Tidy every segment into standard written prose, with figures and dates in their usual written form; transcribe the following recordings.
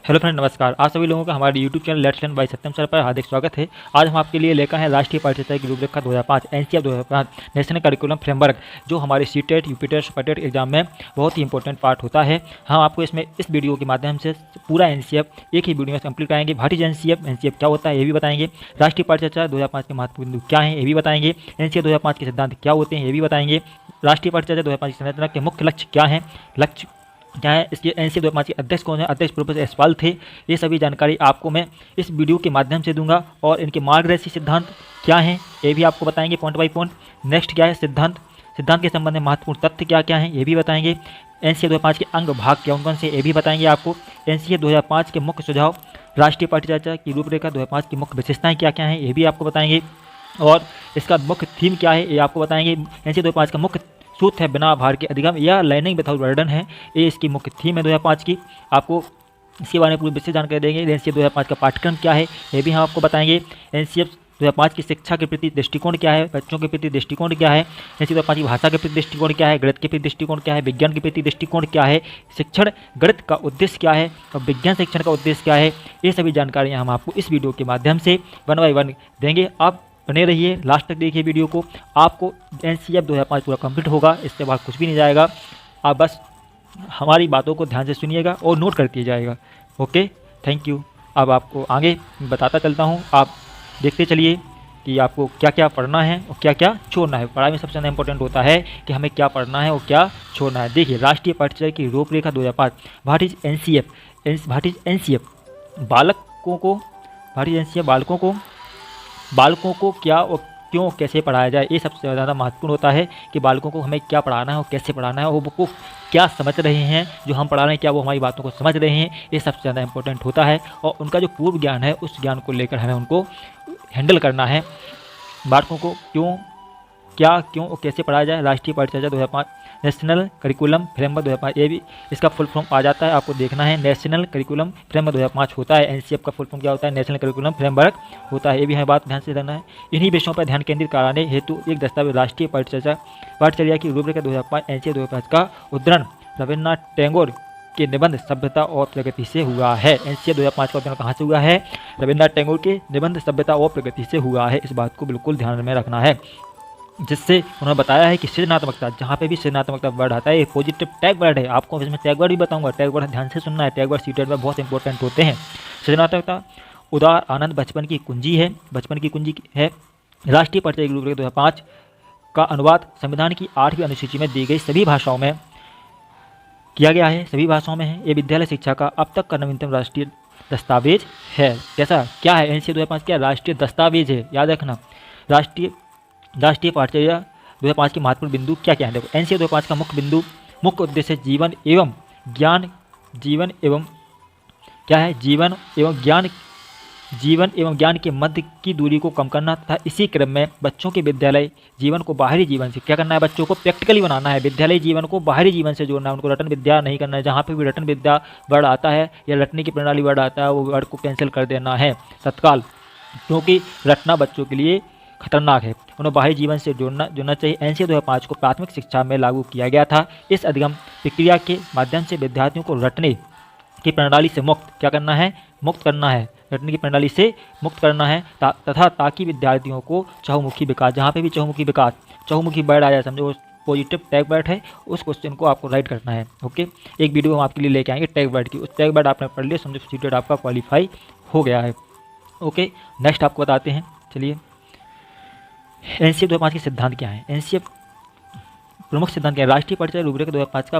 Hello friend, नमस्कार। आप सभी लोगों का हमारे YouTube channel let's learn by Satyam sir पर हार्दिक स्वागत है। आज हम आपके लिए लेकर हैं राष्ट्रीय पाठ्यक्रम की रूपरेखा 2005 एनसीईआरटी 2005 नेशनल करिकुलम फ्रेमवर्क, जो हमारे सीटेट, यूपीटेट, सुपरटेट एग्जाम में बहुत ही इंपॉर्टेंट पार्ट होता है। हम आपको इसमें इस वीडियो के माध्यम से पूरा एनसीईआरटी एक ही वीडियो में कंप्लीट कराएंगे। भारतीय एनसीईआरटी क्या होता है ये भी बताएंगे, राष्ट्रीय पाठ्यक्रम 2005 के महत्वपूर्ण बिंदु क्या हैं ये भी बताएंगे, एनसीईआरटी 2005 के सिद्धांत क्या होते हैं ये भी बताएंगे, राष्ट्रीय पाठ्यक्रम 2005 की संरचना के मुख्य लक्ष्य क्या हैं, लक्ष्य क्या है, इसके एनसीईआरटी 2005 के अध्यक्ष कौन है, अध्यक्ष प्रोफेसर यशपाल थे। ये सभी जानकारी आपको मैं इस वीडियो के माध्यम से दूंगा और इनके मार्गदर्शी सिद्धांत क्या हैं ये भी आपको बताएंगे पॉइंट बाय पॉइंट। नेक्स्ट क्या है, सिद्धांत के संबंध में महत्वपूर्ण तथ्य क्या क्या हैं ये भी बताएंगे। एनसीईआरटी 2005 के अंग भाग क्या कौन से ये भी बताएंगे आपको। एनसीईआरटी 2005 के मुख्य सुझाव, राष्ट्रीय पाठ्यचर्या की रूपरेखा 2005 की मुख्य विशेषताएं क्या क्या हैं ये भी आपको बताएंगे और इसका मुख्य थीम क्या है ये आपको बताएंगे। एनसीईआरटी 2005 का मुख्य सूत्र है बिना भार के अधिगम या लर्निंग विदाउट बर्डन है, ये इसकी मुख्य थीम है 2005 की। आपको इसके बारे में पूरी विस्तृत जानकारी देंगे। एनसीईआरटी 2005 का पाठ्यक्रम क्या है ये भी हम आपको बताएंगे। एनसीईआरटी 2005 की शिक्षा के प्रति दृष्टिकोण क्या है, बच्चों के प्रति दृष्टिकोण क्या है, एनसीईआरटी 2005 की भाषा के प्रति दृष्टिकोण क्या है, गणित के प्रति दृष्टिकोण क्या है, विज्ञान के प्रति दृष्टिकोण क्या है, शिक्षण गणित का उद्देश्य क्या है और विज्ञान शिक्षण का उद्देश्य क्या है, ये सभी जानकारियाँ हम आपको इस वीडियो के माध्यम से वन बाय वन देंगे। आप बने रहिए, लास्ट तक देखिए वीडियो को, आपको एनसीईआरटी 2005 पूरा कंप्लीट होगा, इसके बाद कुछ भी नहीं जाएगा। आप बस हमारी बातों को ध्यान से सुनिएगा और नोट करते जाइएगा। Okay, thank you. अब आपको आगे बताता चलता हूँ, आप देखते चलिए कि आपको क्या क्या पढ़ना है और क्या क्या छोड़ना है। पढ़ाई में सबसे ज़्यादा इंपॉर्टेंट होता है कि हमें क्या पढ़ना है और क्या छोड़ना है। देखिए, राष्ट्रीय पाठ्यचर्या की रूपरेखा 2005, भारतीय एनसीईआरटी बालकों को क्या और क्यों कैसे पढ़ाया जाए, ये सबसे ज़्यादा महत्वपूर्ण होता है कि बालकों को हमें क्या पढ़ाना है और कैसे पढ़ाना है और वो क्या समझ रहे हैं, जो हम पढ़ा रहे हैं क्या वो हमारी बातों को समझ रहे हैं, ये सबसे ज़्यादा इंपॉर्टेंट होता है। और उनका जो पूर्व ज्ञान है उस ज्ञान को लेकर हमें उनको हैंडल करना है। बालकों को क्यों और कैसे पढ़ाया जाए, राष्ट्रीय पाठ्यचर्या 2005 नेशनल करिकुलम फ्रेमवर्क 2005, ये भी इसका फुल फॉर्म आ जाता है, आपको देखना है। नेशनल करिकुलम फ्रेमवर्क 2005 होता है। एनसीईआरटी का फुल फॉर्म क्या होता है, नेशनल करिकुलम फ्रेमवर्क होता है, ये भी हमें बात ध्यान से देना है। इन्हीं विषयों पर ध्यान केंद्रित कराने हेतु एक दस्तावेज राष्ट्रीय पाठ्यचर्या की रूपरेखा 2005 एनसीईआरटी 2005 का उद्धरण रविन्द्रनाथ टैगोर के निबंध सभ्यता और प्रगति से हुआ है। एनसीईआरटी 2005 का उद्धरण कहाँ से हुआ है, रविन्द्रनाथ टैगोर के निबंध सभ्यता और प्रगति से हुआ है। इस बात को बिल्कुल ध्यान में रखना है, जिससे उन्होंने बताया है कि सृजनात्मकता, जहाँ पे भी सृजनात्मकता वर्ड आता है ये पॉजिटिव टैग वर्ड है। आपको इसमें टैग वर्ड भी बताऊंगा, टैग वर्ड ध्यान से सुनना है, टैग वर्ड सीटेट में बहुत इंपॉर्टेंट होते हैं। सृजनात्मकता, उदार आनंद बचपन की कुंजी है, राष्ट्रीय पाठ्यचर्या की रूपरेखा 2005 का अनुवाद संविधान की 8वीं अनुसूची में दी गई सभी भाषाओं में किया गया है, सभी भाषाओं में है। ये विद्यालय शिक्षा का अब तक का नवीनतम राष्ट्रीय दस्तावेज है। कैसा क्या है, एनसीईआरटी 2005 क्या राष्ट्रीय दस्तावेज है, याद रखना। राष्ट्रीय पाठ्यचर्या 2005 के महत्वपूर्ण बिंदु क्या क्या है, देखो। एनसीईआरटी 2005 का मुख्य उद्देश्य जीवन एवं ज्ञान के मध्य की दूरी को कम करना तथा इसी क्रम में बच्चों के विद्यालय जीवन को बाहरी जीवन से क्या करना है, बच्चों को प्रैक्टिकली बनाना है, विद्यालय जीवन को बाहरी जीवन से जोड़ना है, उनको रटन विद्या नहीं करना है। जहाँ पे भी रटन विद्या वर्ड आता है या रटने की प्रणाली वर्ड आता है वो वर्ड को कैंसिल कर देना है तत्काल, क्योंकि रटना बच्चों के लिए खतरनाक है। उन्हें बाहरी जीवन से जोड़ना चाहिए। एनसीईआरटी 2005 को प्राथमिक शिक्षा में लागू किया गया था। इस अधिगम प्रक्रिया के माध्यम से विद्यार्थियों को रटने की प्रणाली से मुक्त करना है, रटने की प्रणाली से मुक्त करना है तथा ताकि विद्यार्थियों को चहुमुखी विकास, जहाँ पे भी चहुमुखी वर्ड आ जाए, समझो पॉजिटिव टैग वर्ड है, उस क्वेश्चन को आपको राइट करना है। ओके, एक वीडियो हम आपके लिए लेके आएंगे टैग वर्ड की, उस टैग वर्ड आपने पढ़ लिया, समझो सीटेट आपका क्वालिफाई हो गया है। ओके, नेक्स्ट आपको बताते हैं, चलिए। एनसीईआरटी 2005 के सिद्धांत क्या है, एनसीईआरटी प्रमुख सिद्धांत क्या है, राष्ट्रीय पाठ्यचर्या रूपरेखा 2005 का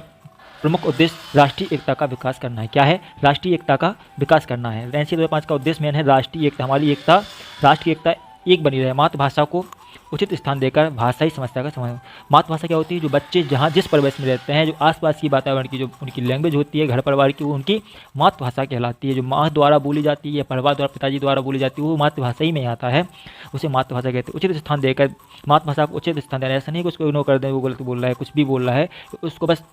प्रमुख उद्देश्य राष्ट्रीय एकता का विकास करना है। क्या है, राष्ट्रीय एकता का विकास करना है। एनसीईआरटी 2005 का उद्देश्य मेन है राष्ट्रीय एकता, हमारी एकता, राष्ट्रीय एकता एक बनी रहे। मातृभाषा को उचित स्थान देकर भाषाई समस्या का समाधान। मातृभाषा क्या होती है, जो बच्चे जहाँ जिस परिवेश में रहते हैं, जो आसपास की वातावरण की जो उनकी लैंग्वेज होती है घर परिवार की, वो उनकी मातृभाषा कहलाती है। जो माँ द्वारा बोली जाती है या परिवार द्वारा पिताजी द्वारा बोली जाती है वो मातृभाषा ही में आता है, उसे मातृभाषा कहते हैं। उचित स्थान देकर मातृभाषा को उचित स्थान देना, ऐसा नहीं कि उसको इग्नोर कर दें, वो गलत बोल रहा है, कुछ भी बोल रहा है, उसको बस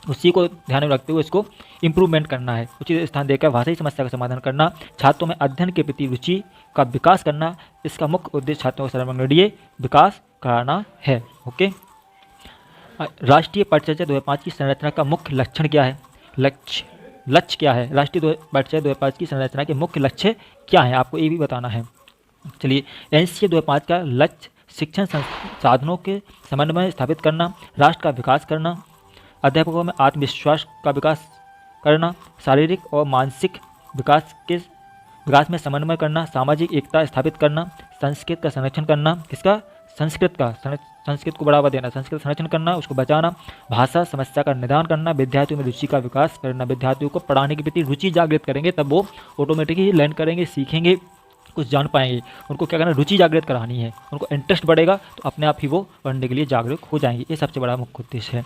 उसी को ध्यान में रखते हुए इसको इम्प्रूवमेंट करना है। उचित स्थान देकर भाषाई समस्या का समाधान करना, छात्रों में अध्ययन के प्रति रुचि का विकास करना, इसका मुख्य उद्देश्य छात्रों को सर्वांगीण विकास कराना है। ओके, राष्ट्रीय पाठ्यचर्या 2005 की संरचना का मुख्य लक्षण क्या है, लक्ष्य लक्ष्य क्या है, राष्ट्रीय पाठ्यचर्या 2005 की संरचना के मुख्य लक्ष्य क्या है, आपको ये भी बताना है। चलिए, एनसीए 2005 का लक्ष्य शिक्षण संसाधनों के समन्वय स्थापित करना, राष्ट्र का विकास करना, अध्यापकों में आत्मविश्वास का विकास करना, शारीरिक और मानसिक विकास में समन्वय करना, सामाजिक एकता स्थापित करना, संस्कृत का संरक्षण करना, किसका, संस्कृत को बढ़ावा देना, संस्कृत संरक्षण करना, उसको बचाना, भाषा समस्या का निदान करना, विद्यार्थियों में रुचि का विकास करना। विद्यार्थियों को पढ़ाने के प्रति रुचि जागृत करेंगे तब वो ऑटोमेटिकली लर्न करेंगे, सीखेंगे, कुछ जान पाएंगे। उनको क्या करना, रुचि जागृत करानी है, उनको इंटरेस्ट बढ़ेगा तो अपने आप ही वो पढ़ने के लिए जागरूक हो जाएंगे। ये सबसे बड़ा मुख्य उद्देश्य है।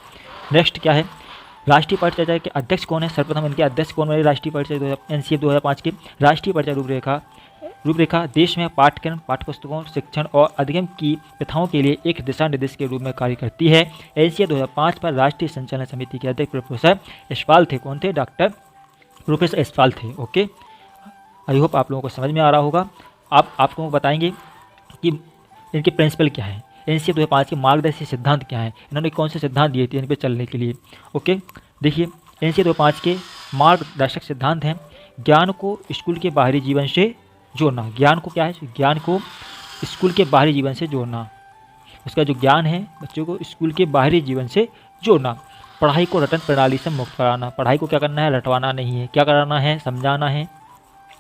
नेक्स्ट क्या है, राष्ट्रीय पाठ्यचर्या के अध्यक्ष कौन है, सर्वप्रथम इनके अध्यक्ष कौन बने राष्ट्रीय पाठ्यचर्या एनसीए 2005 के। राष्ट्रीय पाठ्यचर्या रूपरेखा देश में पाठ्यक्रम, पाठ्यपुस्तकों, शिक्षण और अधिगम की प्रथाओं के लिए एक दिशा निर्देश के रूप में कार्य करती है। एनसीए 2005 पर राष्ट्रीय संचालन समिति के अध्यक्ष प्रोफेसर यशपाल थे। कौन थे, डॉक्टर प्रोफेसर यशपाल थे। ओके, आई होप आप लोगों को समझ में आ रहा होगा। आप आपको बताएंगे कि इनके प्रिंसिपल क्या हैं, एनसीए 2005 के मार्गदर्शी सिद्धांत क्या हैं, इन्होंने कौन से सिद्धांत दिए थे इन पर चलने के लिए। ओके, देखिए एनसीए 2005 के मार्गदर्शक सिद्धांत हैं, ज्ञान को स्कूल के बाहरी जीवन से जोड़ना। ज्ञान को क्या है, ज्ञान को स्कूल के बाहरी जीवन से जोड़ना। उसका जो ज्ञान है बच्चों को स्कूल के बाहरी जीवन से जोड़ना। पढ़ाई को रटन प्रणाली से मुक्त कराना। पढ़ाई को क्या करना है, रटवाना नहीं है, क्या कराना है, समझाना है,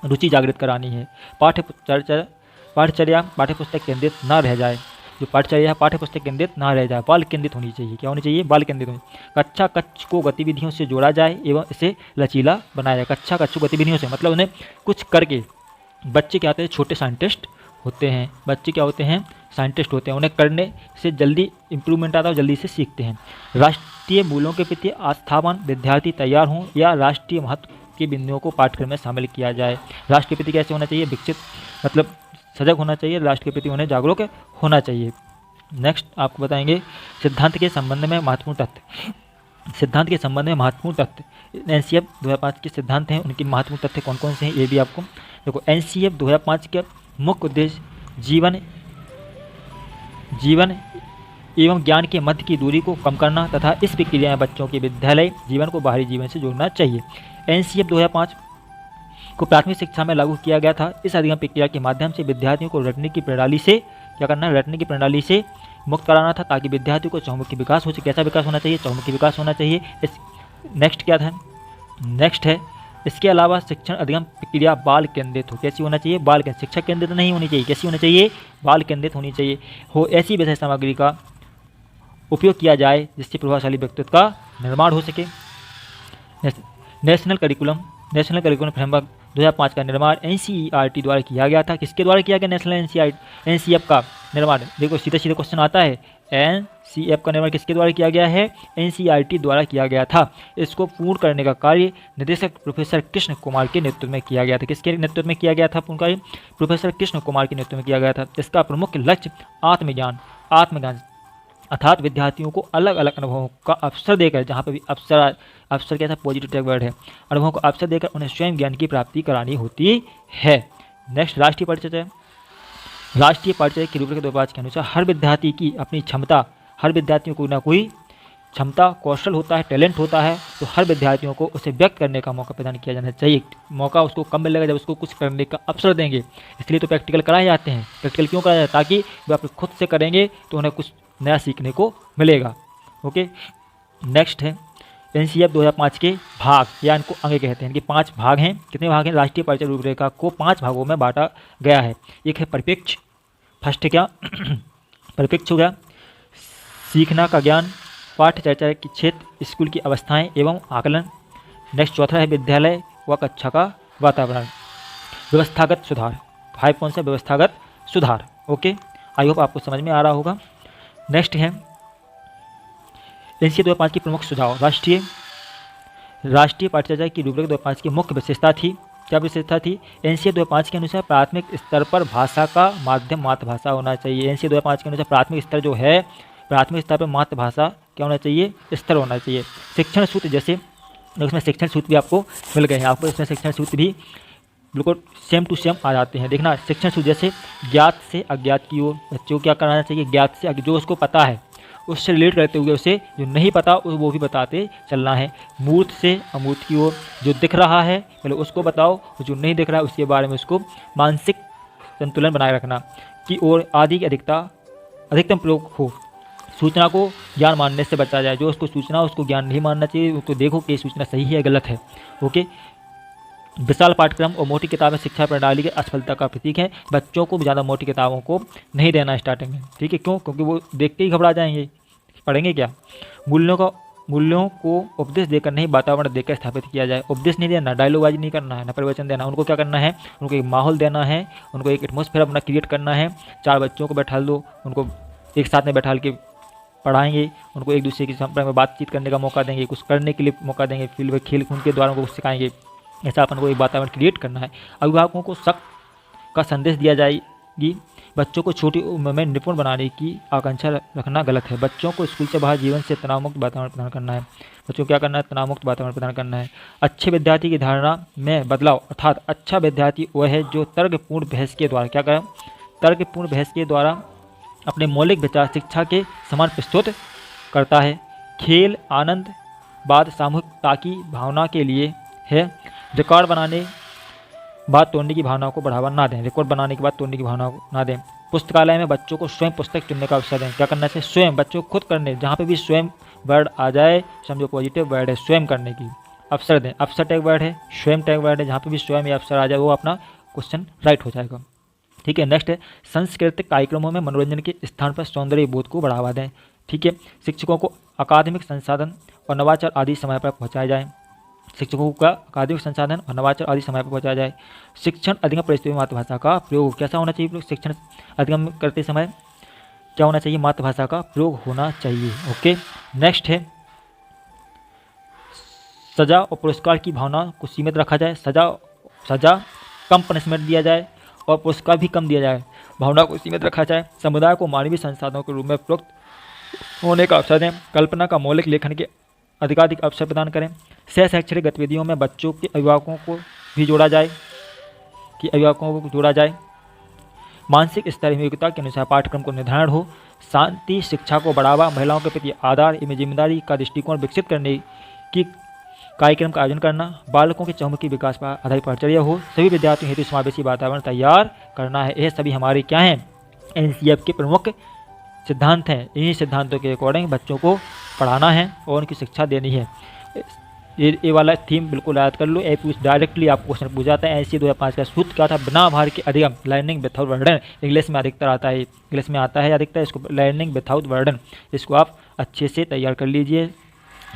रुचि जागृत करानी है। पाठ्यचर्या पाठ्यपुस्तक केंद्रित ना रह जाए। जो पाठ्यचर्या है पाठ्यपुस्तक केंद्रित ना रह जाए, बाल केंद्रित होनी चाहिए। क्या होनी चाहिए, बाल केंद्रित होनी। कक्षा कक्ष को गतिविधियों से जोड़ा जाए एवं इसे लचीला बनाया जाए। कक्षा कक्ष को गतिविधियों से मतलब उन्हें कुछ करके, बच्चे क्या होते हैं, छोटे साइंटिस्ट होते हैं। बच्चे क्या होते हैं, साइंटिस्ट होते हैं। उन्हें करने से जल्दी इंप्रूवमेंट आता है और जल्दी से सीखते हैं। राष्ट्रीय मूल्यों के प्रति आस्थावान विद्यार्थी तैयार हों या राष्ट्रीय महत्व के बिंदुओं को पाठ्यक्रम में शामिल किया जाए। राष्ट्र के प्रति कैसे होना चाहिए, विकसित मतलब सजग होना चाहिए। राष्ट्र के प्रति उन्हें जागरूक होना चाहिए। नेक्स्ट आपको बताएंगे सिद्धांत के संबंध में महत्वपूर्ण तथ्य। सिद्धांत के संबंध में महत्वपूर्ण तथ्य एनसीएफ 2005 के सिद्धांत हैं, उनके महत्वपूर्ण तथ्य कौन कौन से हैं ये भी आपको देखो। एनसीएफ 2005 का मुख्य उद्देश्य जीवन एवं ज्ञान के मध्य की दूरी को कम करना तथा इस प्रक्रिया में बच्चों के विद्यालय जीवन को बाहरी जीवन से जोड़ना चाहिए। एनसीएफ 2005 को प्राथमिक शिक्षा में लागू किया गया था। इस अधिगम प्रक्रिया के माध्यम से विद्यार्थियों को रटने की प्रणाली से क्या करना है, रटने की प्रणाली से मुक्त कराना था ताकि विद्यार्थियों को चहुमुखी विकास हो सके। कैसा विकास होना चाहिए, चहुमुखी विकास होना चाहिए। नेक्स्ट क्या था, नेक्स्ट है इसके अलावा शिक्षण अधिगम प्रक्रिया बाल केंद्रित हो। कैसी होना चाहिए, बाल केंद्रित, शिक्षक केंद्रित नहीं होनी चाहिए। कैसी होनी चाहिए, बाल केंद्रित होनी चाहिए। हो ऐसी विषय सामग्री का उपयोग किया जाए जिससे प्रभावशाली व्यक्तित्व का निर्माण हो सके। नेशनल करिकुलम फ्रेमवर्क 2005 का निर्माण एनसीईआरटी द्वारा किया गया था। किसके द्वारा किया गया, नेशनल एनसीएफ का निर्माण। देखो सीधे सीधे क्वेश्चन आता है, एनसीएफ का निर्माण किसके द्वारा किया गया है, एनसीईआरटी द्वारा किया गया था। इसको पूर्ण करने का कार्य निदेशक प्रोफेसर कृष्ण कुमार के नेतृत्व में किया गया था। किसके नेतृत्व में किया गया था पूर्ण कार्य, प्रोफेसर कृष्ण कुमार के नेतृत्व में किया गया था। इसका प्रमुख लक्ष्य आत्मज्ञान अर्थात विद्यार्थियों को अलग अलग अनुभवों का अवसर देकर, जहाँ पर भी अवसर कैसा पॉजिटिव वर्ड है, अनुभवों का अवसर देकर उन्हें स्वयं ज्ञान की प्राप्ति करानी होती है। नेक्स्ट राष्ट्रीय पाठ्यचर्या की रूपरेखा 2005 के अनुसार हर विद्यार्थी की अपनी क्षमता, हर विद्यार्थियों को ना कोई क्षमता कौशल होता है, टैलेंट होता है, तो हर विद्यार्थियों को उसे व्यक्त करने का मौका प्रदान किया जाना चाहिए। मौका उसको कम मिलेगा जब उसको कुछ करने का अवसर देंगे। इसलिए तो प्रैक्टिकल कराए जाते हैं। प्रैक्टिकल क्यों कराया जाता है, ताकि वे आप खुद से करेंगे तो उन्हें कुछ नया सीखने को मिलेगा। ओके, नेक्स्ट है एनसीएफ 2005 के भाग या इनको अंग कहते हैं। इनके 5 भाग हैं। कितने भाग हैं, राष्ट्रीय पाठ्यचर्या रूपरेखा को 5 भागों में बांटा गया है। एक है परिप्रेक्ष्य, फर्स्ट क्या परिप्रेक्ष्य हो गया, सीखना का ज्ञान, पाठ्यचर्या के क्षेत्र, स्कूल की अवस्थाएं एवं आकलन। नेक्स्ट चौथा है विद्यालय व कक्षा का वातावरण। व्यवस्थागत सुधार, 5 कौन सा, व्यवस्थागत सुधार। ओके, आई होप आपको समझ में आ रहा होगा। नेक्स्ट है एनसीए 2005 की प्रमुख सुझाव। राष्ट्रीय पाठ्यचर्या की रूपरेखा 2005 की मुख्य विशेषता थी। क्या विशेषता थी, एनसीए 2005 के अनुसार प्राथमिक स्तर पर भाषा का माध्यम मातृभाषा होना चाहिए। एनसीए 2005 के अनुसार प्राथमिक स्तर जो है, प्राथमिक स्तर पर मातृभाषा क्या होना चाहिए, स्तर होना चाहिए। शिक्षण सूत्र जैसे इसमें शिक्षण सूत्र भी आपको मिल गए हैं। आपको इसमें शिक्षण सूत्र भी बिल्कुल सेम टू सेम आ जाते हैं। देखना, शिक्षण सूत्र जैसे ज्ञात से अज्ञात की ओर, बच्चों को क्या कराना चाहिए, ज्ञात से जो उसको पता है उससे रिलेट करते हुए उसे जो नहीं पता वो भी बताते चलना है। मूर्त से अमूर्त की ओर, जो दिख रहा है पहले उसको बताओ, जो नहीं दिख रहा है उसके बारे में उसको मानसिक संतुलन बनाए रखना की ओर आदि की अधिकतम प्रयोग हो। सूचना को ज्ञान मानने से बचा जाए, जो उसको सूचना उसको ज्ञान नहीं मानना चाहिए, उसको देखो कि सूचना सही है या गलत है। ओके, विशाल पाठ्यक्रम और मोटी किताबें शिक्षा प्रणाली की असफलता का प्रतीक है। बच्चों को ज़्यादा मोटी किताबों को नहीं देना स्टार्टिंग में, ठीक है? क्यों? क्योंकि वो देखते ही घबरा जाएंगे, पढ़ेंगे क्या? मूल्यों को उपदेश देकर नहीं, वातावरण देकर स्थापित किया जाए। उपदेश नहीं देना, डायलॉगबाजी नहीं करना है, ना प्रवचन देना। उनको क्या करना है? उनको एक माहौल देना है, उनको एक एटमॉस्फेयर अपना क्रिएट करना है। 4 बच्चों को बैठा दो, उनको एक साथ में बैठा के पढ़ाएंगे, उनको एक दूसरे के संपर्क में बातचीत करने का मौका देंगे, कुछ करने के लिए मौका देंगे, फील्ड में खेल कूद के द्वारा उनको कुछ सिखाएंगे। ऐसा अपन को एक वातावरण क्रिएट करना है। अभिभावकों को शक का संदेश दिया जाएगी। बच्चों को छोटी उम्र में निपुण बनाने की आकांक्षा रखना गलत है। बच्चों को स्कूल से बाहर जीवन से तनावमुक्त वातावरण प्रदान करना है। बच्चों को क्या करना है? तनावमुक्त वातावरण प्रदान करना है। अच्छे विद्यार्थी की धारणा में बदलाव, अर्थात अच्छा विद्यार्थी वह है जो तर्कपूर्ण बहस के द्वारा क्या करें? तर्कपूर्ण बहस के द्वारा अपने मौलिक विचार शिक्षा के समान प्रस्तुत करता है। खेल आनंद बाद सामूहिकता की भावना के लिए है। रिकॉर्ड बनाने बाद तोड़ने की भावना को बढ़ावा ना दें। रिकॉर्ड बनाने के बाद तोड़ने की भावना को ना दें। पुस्तकालय में बच्चों को स्वयं पुस्तक चुनने का अवसर दें। क्या करना चाहिए? स्वयं, बच्चों को खुद करने, जहाँ पे भी स्वयं वर्ड आ जाए समझो पॉजिटिव वर्ड है, स्वयं करने की अवसर दें। अवसर टैग वर्ड है, स्वयं टैग वर्ड है, जहाँ पे भी स्वयं या अवसर आ जाए वो अपना क्वेश्चन राइट हो जाएगा, ठीक है? नेक्स्ट है सांस्कृतिक कार्यक्रमों में मनोरंजन के स्थान पर सौंदर्य बोध को बढ़ावा दें, ठीक है? शिक्षकों को अकादमिक संसाधन और नवाचार आदि समय पर पहुँचाए जाएँ। शिक्षकों का अकादमिक संसाधन और नवाचार आदि समय पर पहुँचाया जाए। शिक्षण अधिगम परिस्थितियों में मातृभाषा का प्रयोग कैसा होना चाहिए? शिक्षण अधिगम करते समय क्या होना चाहिए? मातृभाषा का प्रयोग होना चाहिए। ओके, नेक्स्ट है सजा और पुरस्कार की भावना को सीमित रखा जाए। सजा कम पनिशमेंट दिया जाए और पुरस्कार भी कम दिया जाए। भावना को सीमित रखा जाए। समुदाय को मानवीय संसाधनों के रूप में प्रयुक्त होने का अवसर दें। कल्पना का मौलिक लेखन के अधिकाधिक अवसर प्रदान करें। सह शैक्षणिक गतिविधियों में बच्चों के अभिभावकों को भी जोड़ा जाए मानसिक स्तरीय योग्यता के अनुसार पाठ्यक्रम को निर्धारण हो। शांति शिक्षा को बढ़ावा, महिलाओं के प्रति आदर एवं जिम्मेदारी का दृष्टिकोण विकसित करने की कार्यक्रम का आयोजन करना। बालकों के चहुमुखी विकास पर आधारित परिचर्या हो। सभी विद्यार्थियों हेतु समावेशी वातावरण तैयार करना है। यह सभी हमारे क्या हैं? एनसीईआरटी के प्रमुख सिद्धांत हैं। इन्हीं सिद्धांतों के अकॉर्डिंग बच्चों को पढ़ाना है और उनकी शिक्षा देनी है। ये वाला थीम बिल्कुल याद कर लो। डायरेक्टली आपको क्वेश्चन पूछा जाता है। एनसीईआरटी 2005 का सूत्र क्या था? बिना भार के अधिगम, लर्निंग विदाउट बर्डन। इंग्लिश में अधिकतर आता है, इसको लर्निंग विदाउट बर्डन। इसको आप अच्छे से तैयार कर लीजिए,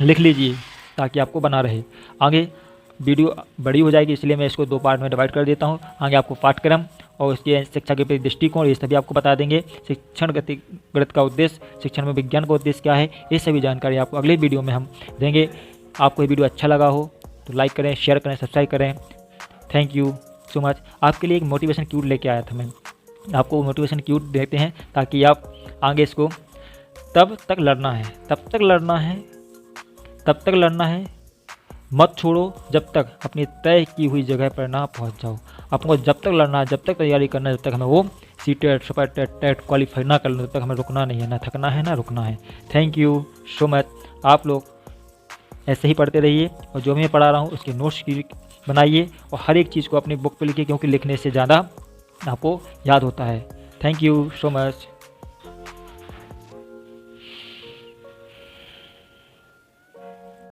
लिख लीजिए ताकि आपको बना रहे। आगे वीडियो बड़ी हो जाएगी इसलिए मैं इसको 2 पार्ट में डिवाइड कर देता हूँ। आगे आपको पाठ्यक्रम और उसके शिक्षा के प्रति दृष्टिकोण ये सभी आपको बता देंगे। शिक्षण गणित का उद्देश्य, शिक्षण में विज्ञान का उद्देश्य क्या है, ये सभी जानकारी आपको अगले वीडियो में हम देंगे। आपको ये वीडियो अच्छा लगा हो तो लाइक करें, शेयर करें, सब्सक्राइब करें। Thank you so much. आपके लिए एक मोटिवेशन क्यूट लेके आया था मैं। आपको मोटिवेशन क्यूट देते हैं ताकि आप आगे इसको तब तक लड़ना है मत छोड़ो जब तक अपनी तय की हुई जगह पर ना पहुंच जाओ। आपको जब तक लड़ना है, जब तक तैयारी करना है, जब तक हमें वो सीटेट सुपर टेट क्वालिफाई ना कर लो, तब तक हमें रुकना नहीं है, ना थकना है ना रुकना है। Thank you so much. आप लोग ऐसे ही पढ़ते रहिए और जो मैं पढ़ा रहा हूँ उसके नोट्स की बनाइए और हर एक चीज़ को अपनी बुक पे लिखिए, क्योंकि लिखने से ज़्यादा आपको याद होता है। Thank you so much.